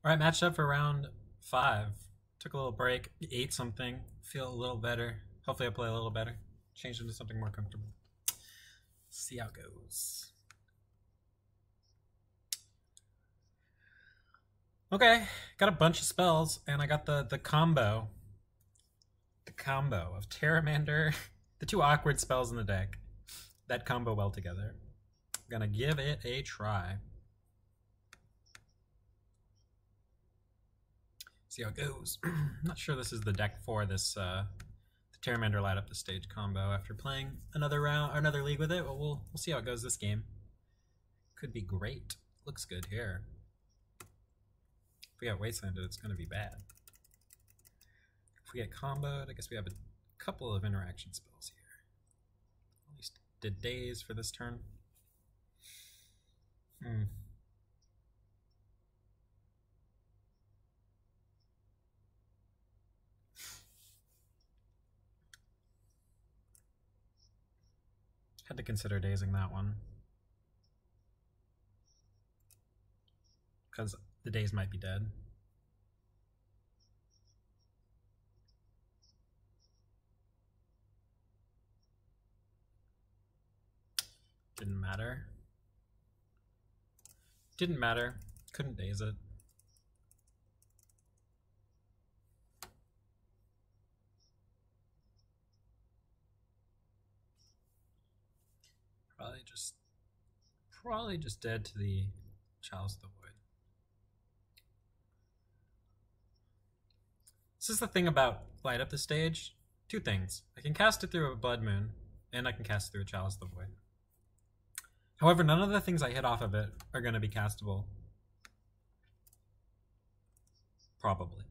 All right, matched up for round 5. Took a little break, ate something, feel a little better. Hopefully, I play a little better. Change into something more comfortable. See how it goes. Okay, got a bunch of spells, and I got the combo. The combo of Terramander, the two awkward spells in the deck that combo well together. Gonna give it a try. See how it goes. Not sure this is the deck for this the Terramander light up the stage combo after playing another round or another league with it. Well, we'll see how it goes this game. Could be great. Looks good here. If we get Wastelanded, it's gonna be bad. If we get comboed, I guess we have a couple of interaction spells here. At least did Daze for this turn. Had to consider dazing that one. Because the daze might be dead. Didn't matter. Didn't matter. Couldn't daze it. Probably just dead to the Chalice of the Void. This is the thing about light up the stage. Two things. I can cast it through a Blood Moon, and I can cast it through a Chalice of the Void. However, none of the things I hit off of it are going to be castable. Probably.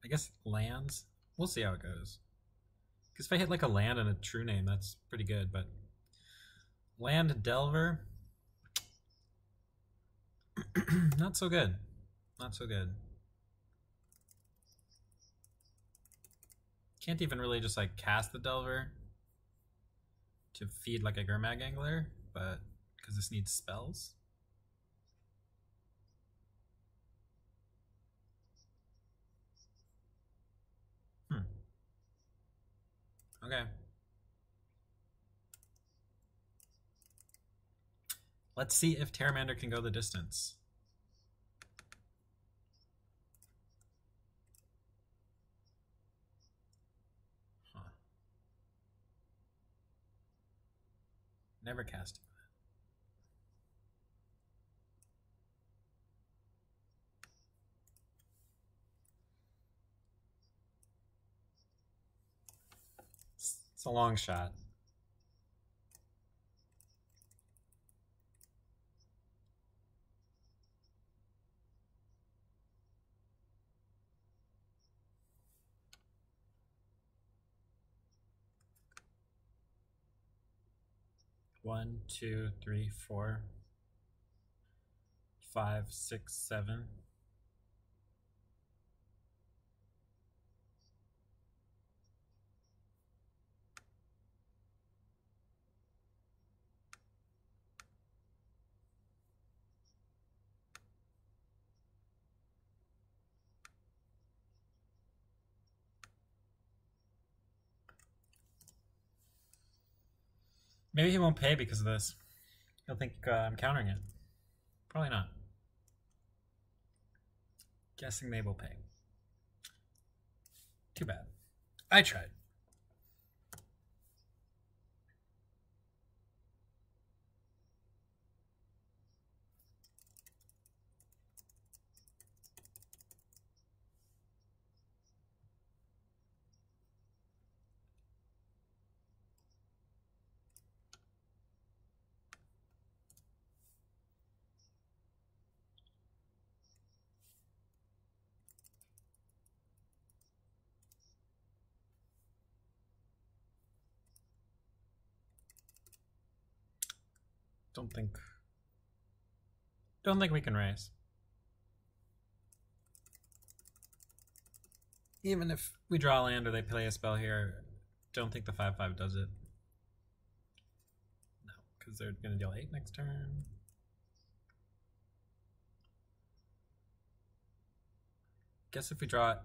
I guess lands. We'll see how it goes. Because if I hit like a land and a true name, that's pretty good, but land Delver, not so good. Not so good. Can't even really just like cast the Delver to feed like a Gurmag Angler, but because this needs spells. Okay. Let's see if Terramander can go the distance. Huh. Never cast it. It's a long shot. One, two, three, 4, 5, 6, 7. Maybe he won't pay because of this. He'll think I'm countering it. Probably not. Guessing they will pay. Too bad. I tried. Don't think we can raise. Even if we draw land or they play a spell here, don't think the 5/5 does it. No, because they're going to deal 8 next turn. Guess if we draw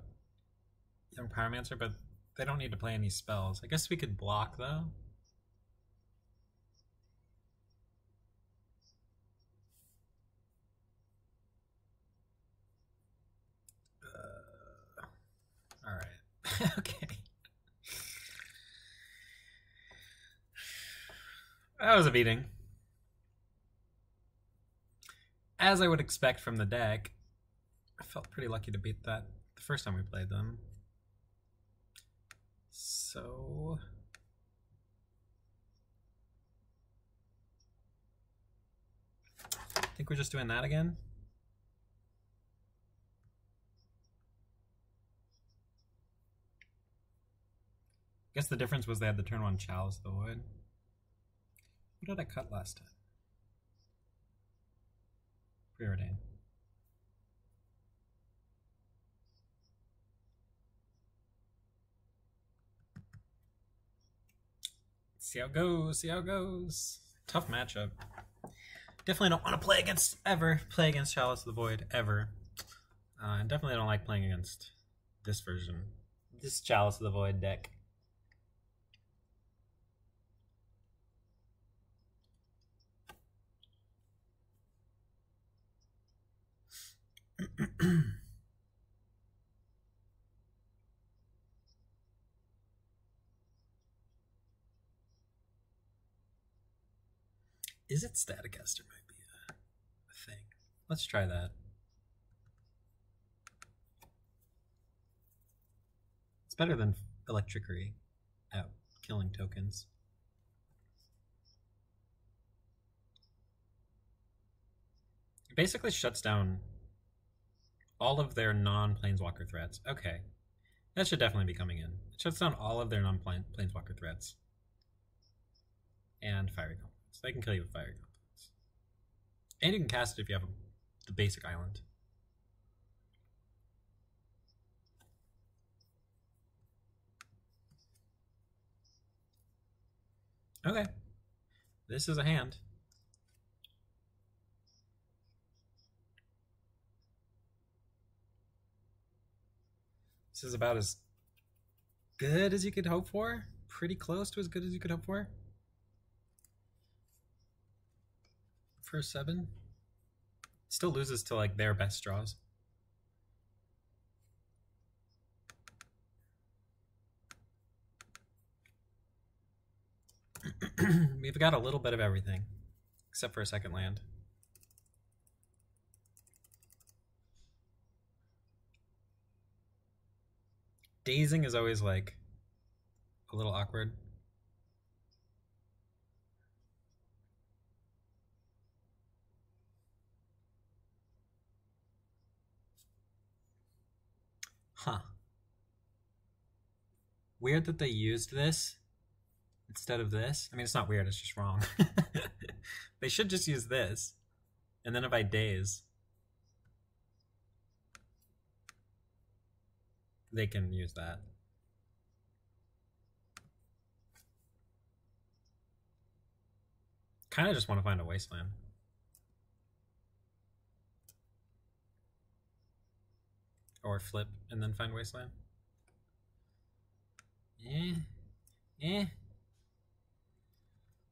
Young Pyromancer, but they don't need to play any spells. I guess we could block, though. Alright. Okay. That was a beating. As I would expect from the deck, I felt pretty lucky to beat that the first time we played them. So... I think we're just doing that again. I guess the difference was they had the turn 1 Chalice of the Void. What did I cut last time? Preordain. See how it goes, see how it goes. Tough matchup. Definitely don't want to play against Chalice of the Void, ever. And definitely don't like playing against this version. This Chalice of the Void deck. Is it Staticaster might be a thing. Let's try that. It's better than Electricity at killing tokens. It basically shuts down all of their non-Planeswalker threats. Okay. That should definitely be coming in. It shuts down all of their non-Planeswalker threats. And Fiery Complex. They can kill you with Fiery Complex. And you can cast it if you have the basic island. Okay. This is a hand. This is about as good as you could hope for. Pretty close to as good as you could hope for. First 7. Still loses to like their best draws. We've got a little bit of everything, except for a second land. Dazing is always like a little awkward. Huh. Weird that they used this instead of this. I mean, it's not weird, it's just wrong. They should just use this. And then if I daze, they can use that. Kind of just want to find a wasteland. Or flip and then find wasteland.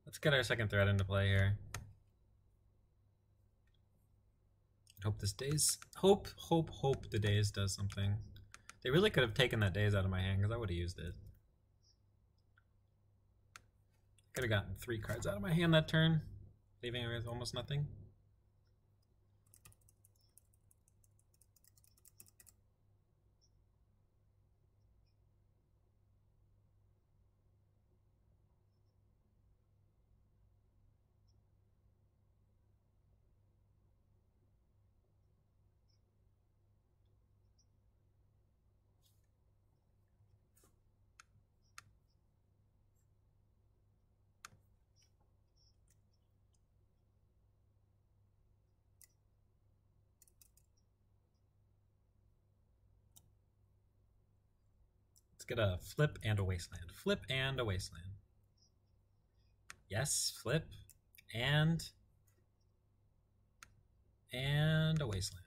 Let's get our second threat into play here. Hope this daze. Hope the daze does something. They really could have taken that daze out of my hand because I would have used it. Could have gotten 3 cards out of my hand that turn, leaving it with almost nothing. Let's get a flip and a wasteland. Flip and a wasteland. Yes, flip and a wasteland.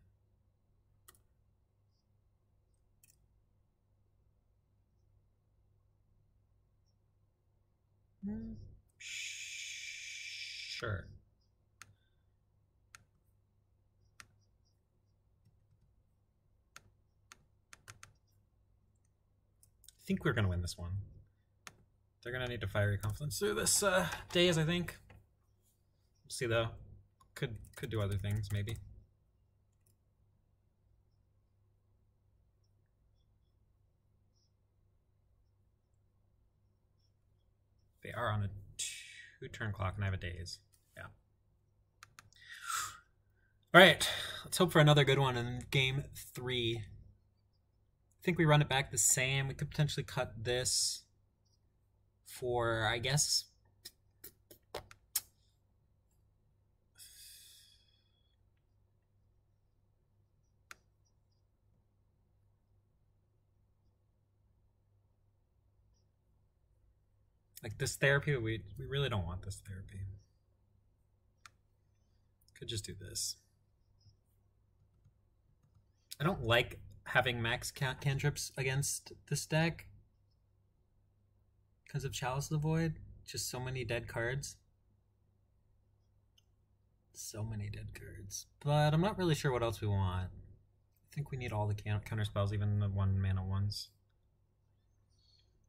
Sure. I think we're gonna win this one. They're gonna need to fiery confluence through this days, I think. We'll see though. Could do other things maybe. They are on a 2-turn clock and I have a daze. Yeah. All right, let's hope for another good one in game 3. I think we run it back the same. We could potentially cut this for, I guess, like this therapy. We really don't want this therapy. Could just do this. I don't like having max cantrips against this deck because of Chalice of the Void. Just so many dead cards. So many dead cards. But I'm not really sure what else we want. I think we need all the counter spells, even the 1-mana ones.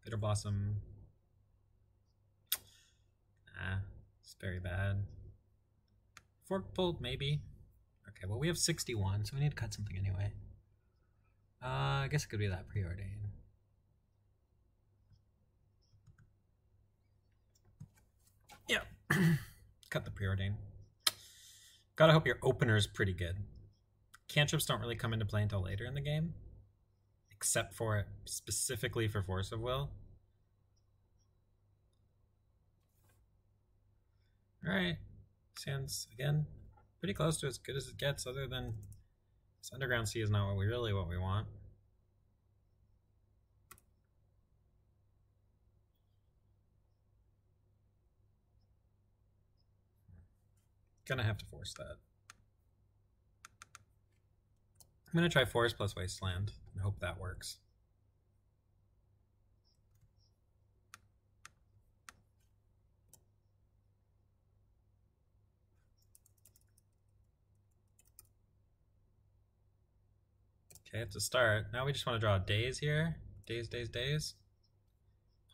Bitter Blossom. Nah, it's very bad. Fork Bolt, maybe. Okay, well we have 61, so we need to cut something anyway. I guess it could be that Preordain. Yeah, cut the Preordain. Gotta hope your opener is pretty good. Cantrips don't really come into play until later in the game, except for specifically for Force of Will. Alright, sounds, again, pretty close to as good as it gets, other than this Underground Sea is not what we want. Gonna have to force that. I'm gonna try Forest plus Wasteland and hope that works. Okay, it's a start. Now we just want to draw days here. Days.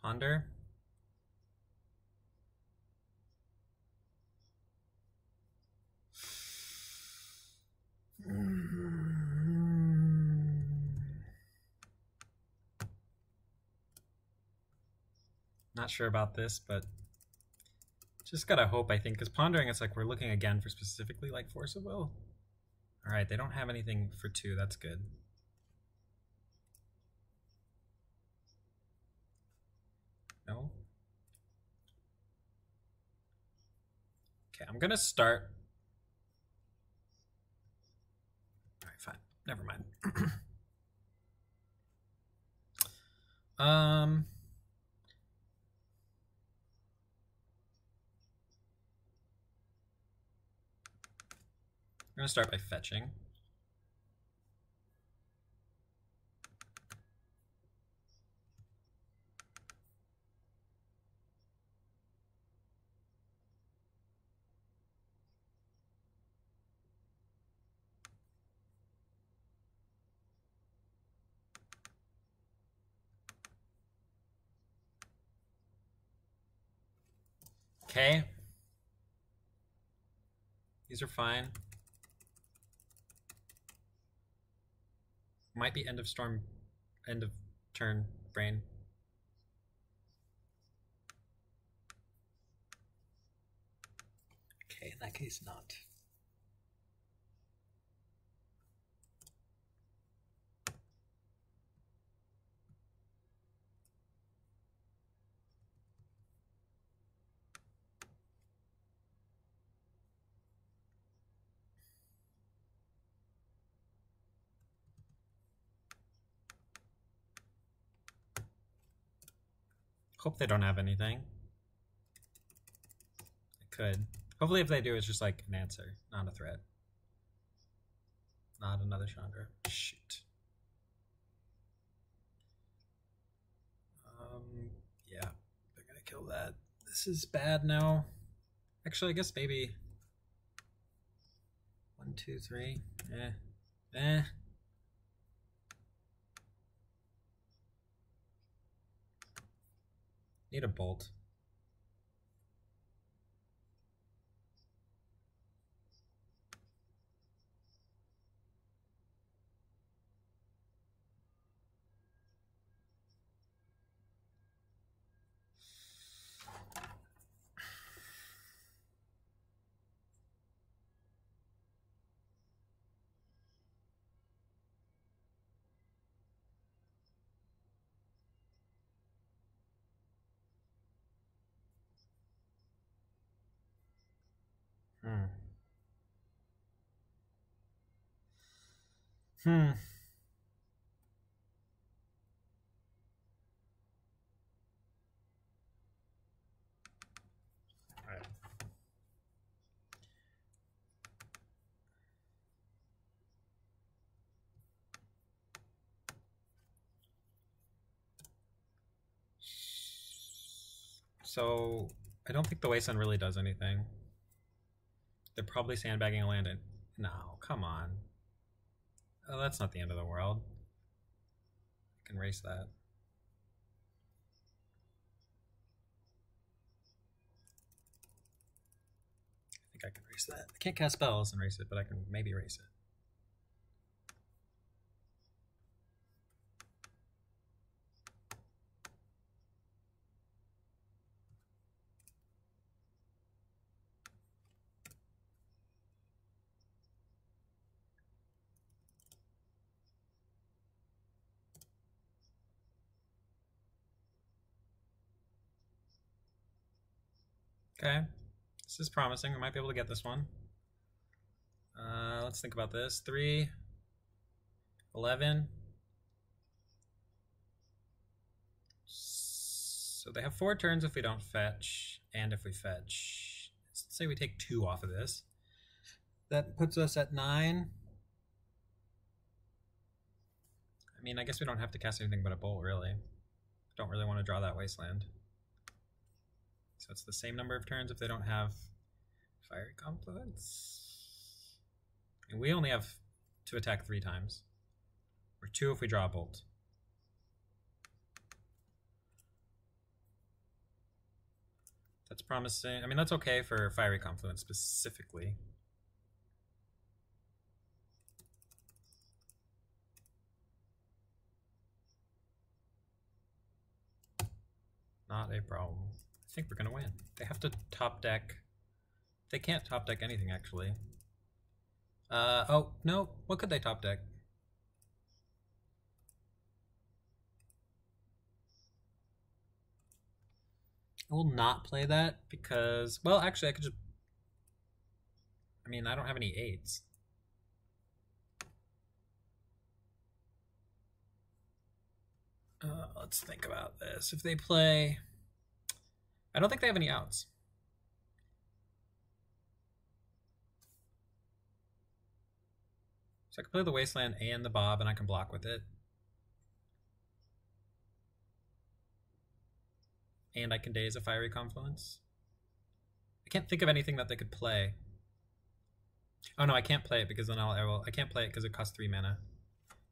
Ponder. Not sure about this, but just gotta hope, I think, because Pondering, it's like we're looking again for specifically like Force of Will. Alright, they don't have anything for 2, that's good. No? Okay, I'm gonna start. Alright, fine. Never mind. I'm gonna start by fetching. Okay. These are fine. Might be end of turn brain. Okay, in that case, not. Hope they don't have anything. I could. Hopefully if they do, it's just like an answer, not a threat. Not another Chandra. Shoot. Yeah, they're gonna kill that. This is bad now. Actually, I guess maybe 1, 2, 3. Need a bolt. Hmm. Alright. So, I don't think the Wasteland really does anything. They're probably sandbagging Ewlandon. No, come on. Oh, that's not the end of the world. I can race that. I think I can race that. I can't cast spells and race it, but I can maybe race it. Okay, this is promising. We might be able to get this one. Let's think about this. 3, 11. So they have 4 turns if we don't fetch, and if we fetch. Let's say we take 2 off of this. That puts us at 9. I mean, I guess we don't have to cast anything but a bolt, really. Don't really want to draw that Wasteland. So it's the same number of turns if they don't have Fiery Confluence. And we only have to attack 3 times. Or 2 if we draw a bolt. That's promising. I mean, that's okay for Fiery Confluence specifically. Not a problem. I think we're going to win. They have to top deck. They can't top deck anything, actually. Oh, no. What could they top deck? I will not play that because, well, actually, I could just... I mean, I don't have any 8s. Let's think about this. If they play... I don't think they have any outs. So I can play the Wasteland and the Bob, and I can block with it. And I can daze a Fiery Confluence. I can't think of anything that they could play. Oh no, I can't play it because then I can't play it because it costs 3 mana.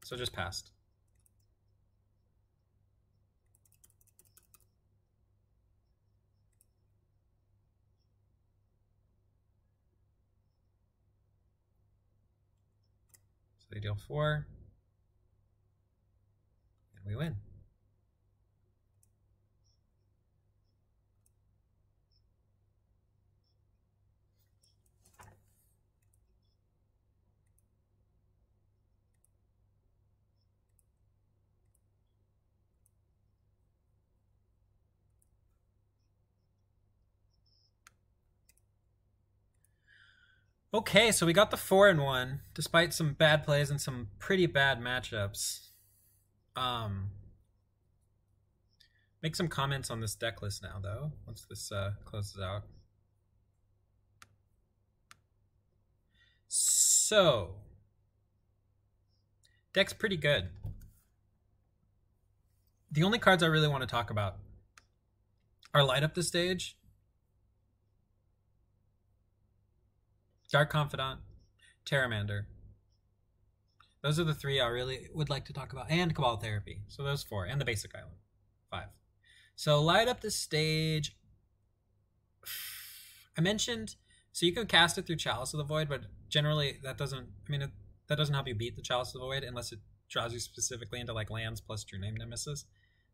So just passed. So they deal 4. And we win. Okay, so we got the 4-1, despite some bad plays and some pretty bad matchups. Make some comments on this deck list now, though, once this closes out. So, deck's pretty good. The only cards I really want to talk about are Light Up the Stage, Dark Confidant, Pteramander. Those are the three I really would like to talk about. And Cabal Therapy. So those four. And the Basic Island. 5. So Light Up the Stage. I mentioned, so you can cast it through Chalice of the Void, but generally that doesn't, that doesn't help you beat the Chalice of the Void unless it draws you specifically into like lands plus True Name Nemesis.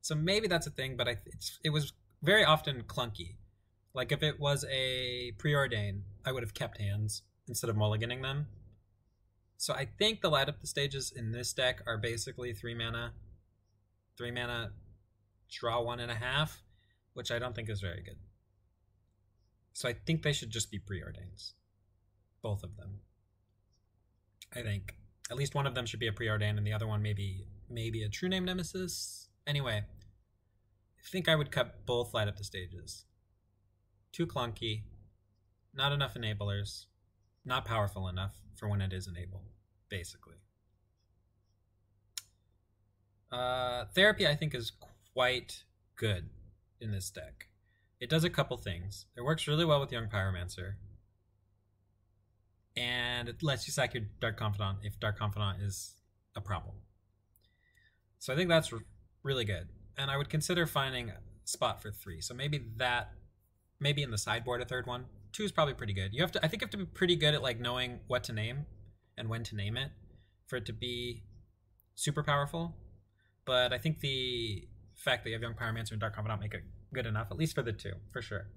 So maybe that's a thing, but it was very often clunky. Like if it was a Preordain, I would have kept hands instead of mulliganing them. So I think the Light Up the Stages in this deck are basically 3 mana, draw 1.5, which I don't think is very good. So I think they should just be Preordains. Both of them. I think at least one of them should be a Preordain and the other one maybe a True Name Nemesis. Anyway, I think I would cut both Light Up the Stages. Too clunky, not enough enablers, not powerful enough for when it is enabled, basically. Therapy, I think, is quite good in this deck. It does a couple things. It works really well with Young Pyromancer. And it lets you sack your Dark Confidant if Dark Confidant is a problem. So I think that's really good. And I would consider finding a spot for 3. So maybe in the sideboard a third one. 2 is probably pretty good. I think you have to be pretty good at like knowing what to name and when to name it for it to be super powerful. But I think the fact that you have Young Pyromancer and Dark Confidant make it good enough, at least for the 2, for sure.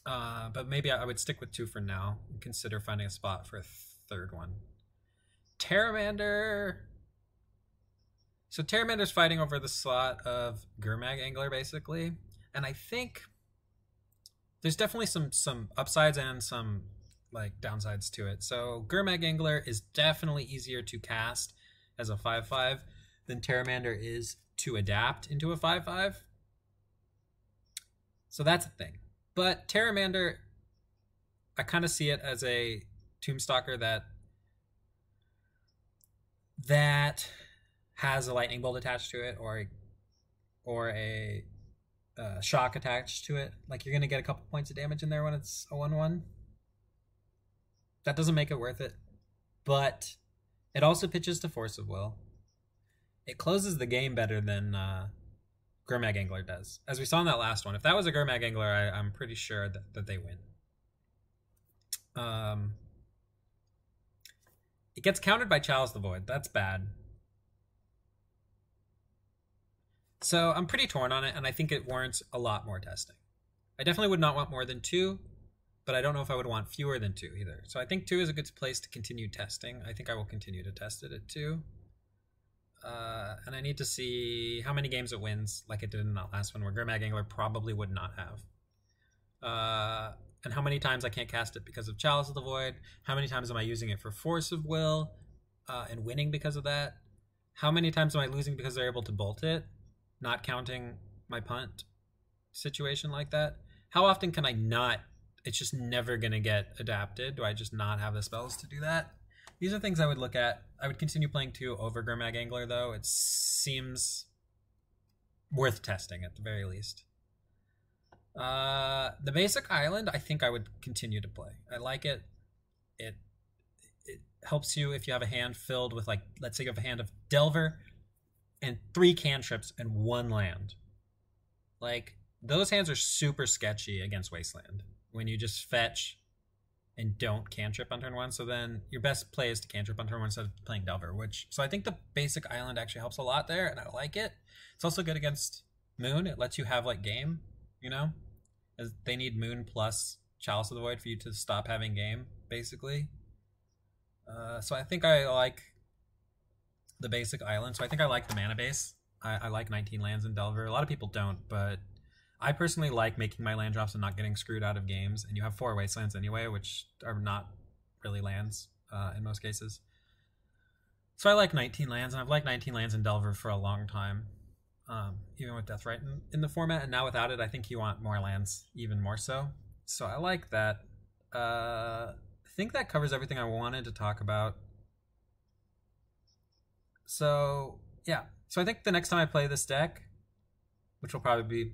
But maybe I would stick with 2 for now and consider finding a spot for a third one. Pteramander. So Pteramander's fighting over the slot of Gurmag Angler, basically. And I think there's definitely some upsides and some like downsides to it. So Gurmag Angler is definitely easier to cast as a 5/5 than Pteramander is to adapt into a 5/5. So that's a thing. But Pteramander, I kind of see it as a Tombstalker that has a lightning bolt attached to it, or a shock attached to it. Like you're gonna get a couple points of damage in there when it's a 1/1. That doesn't make it worth it, but it also pitches to Force of Will. It closes the game better than Gurmag Angler does, as we saw in that last one. If that was a Gurmag Angler, I'm pretty sure that they win. It gets countered by Chalice the Void. That's bad. So I'm pretty torn on it, and I think it warrants a lot more testing. I definitely would not want more than 2, but I don't know if I would want fewer than 2 either. So I think 2 is a good place to continue testing. I think I will continue to test it at 2. And I need to see how many games it wins, like it did in that last one, where Gurmag Angler probably would not have. And how many times I can't cast it because of Chalice of the Void. How many times am I using it for Force of Will and winning because of that? How many times am I losing because they're able to bolt it, not counting my punt situation like that? How often can I not? It's just never going to get adapted. Do I just not have the spells to do that? These are things I would look at. I would continue playing 2 over Gurmag Angler, though. It seems worth testing at the very least. The Basic Island, I think I would continue to play. I like it. It helps you if you have a hand filled with, like, let's say you have a hand of Delver and 3 cantrips and 1 land. Like, those hands are super sketchy against Wasteland when you just fetch and don't cantrip on turn 1. So then your best play is to cantrip on turn 1 instead of playing Delver, so I think the Basic Island actually helps a lot there, and I like it. It's also good against Moon. It lets you have like game, as they need Moon plus Chalice of the Void for you to stop having game, basically. So I think I like the Basic Island. So I think I like the mana base. I like 19 lands in Delver. A lot of people don't, but I personally like making my land drops and not getting screwed out of games. And you have 4 Wastelands anyway, which are not really lands in most cases. So I like 19 lands, and I've liked 19 lands in Delver for a long time, even with Deathrite in the format. And now without it, I think you want more lands, even more so. So I like that. think that covers everything I wanted to talk about. So, yeah. So I think the next time I play this deck, which will probably be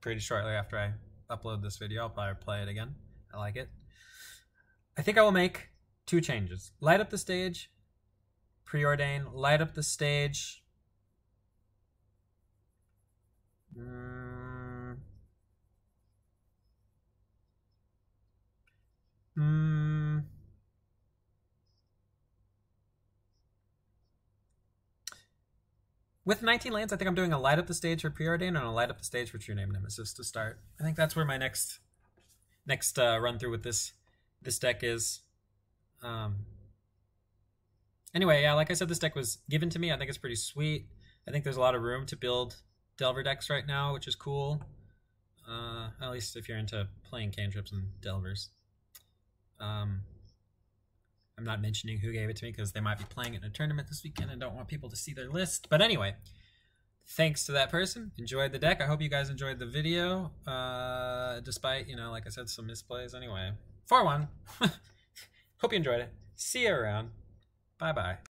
pretty shortly after I upload this video, I'll probably play it again. I like it. I think I will make 2 changes. Light up the stage, preordain, light up the stage. With 19 lands, I think I'm doing a light up the stage for preordain and a light up the stage for True Name Nemesis to start. I think that's where my next run through with this deck is. Anyway, yeah, like I said, this deck was given to me. I think it's pretty sweet. I think there's a lot of room to build Delver decks right now, which is cool. At least if you're into playing cantrips and Delvers. I'm not mentioning who gave it to me because they might be playing it in a tournament this weekend and don't want people to see their list. But anyway, thanks to that person. Enjoyed the deck. I hope you guys enjoyed the video, despite, you know, like I said, some misplays. Anyway, 4-1. Hope you enjoyed it. See you around. Bye-bye.